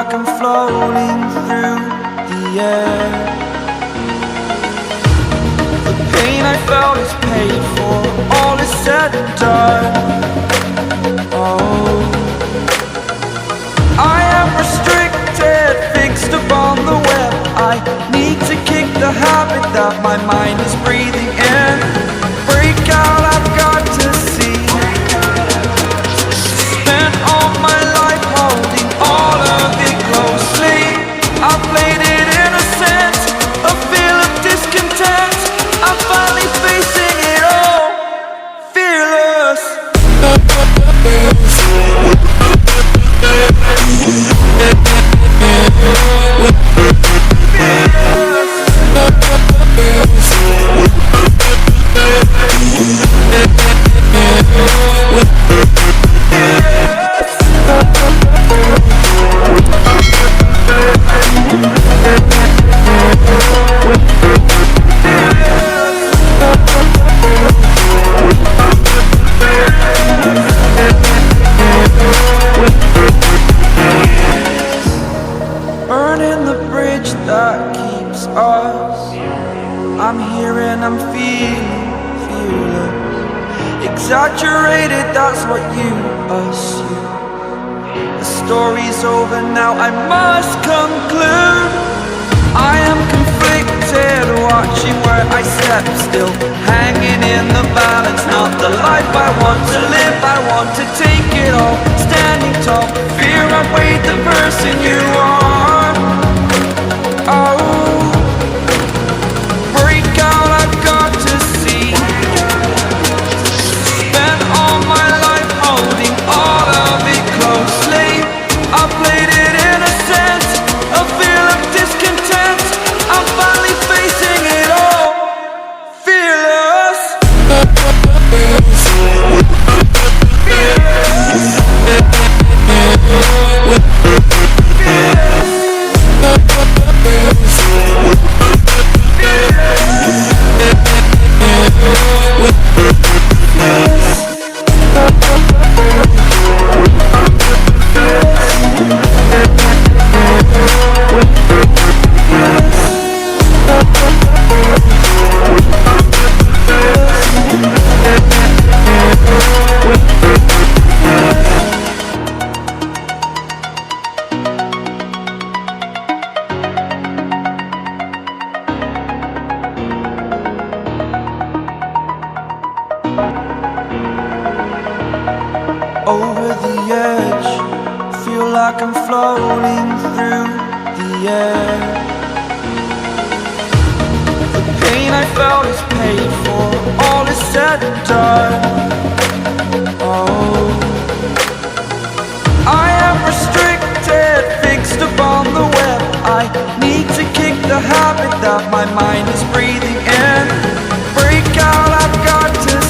like I'm floating through the air. The pain I felt is paid for, all is said and done. Oh, I am restricted, fixed upon the web. I need to kick the habit that my mind is breathing in. Break out, I've got to see. Spent all my life holding all of it closely. I played it innocent, a feel of discontent. I'm finally facing it all, fearless. Burning the bridge that keeps us. I'm here and I'm feeling fearless. Exaggerated, that's what you assume. The story's over now, I must conclude. I am conflicted, watching where I step still, hanging in the balance. Not the life I want to live, I want to take it all. Standing tall, fear outweighed the person you are. Oh, break out, I've got to see. Spent all my life holding all of it closely. I played it innocent, a feel of discontent. I'm finally facing it all, fearless. Over the edge, feel like I'm floating through the air. The pain I felt is paid for, all is said and done. Oh, I am restricted, fixed upon the web. I need to kick the habit that my mind is breathing in. Break out, I've got to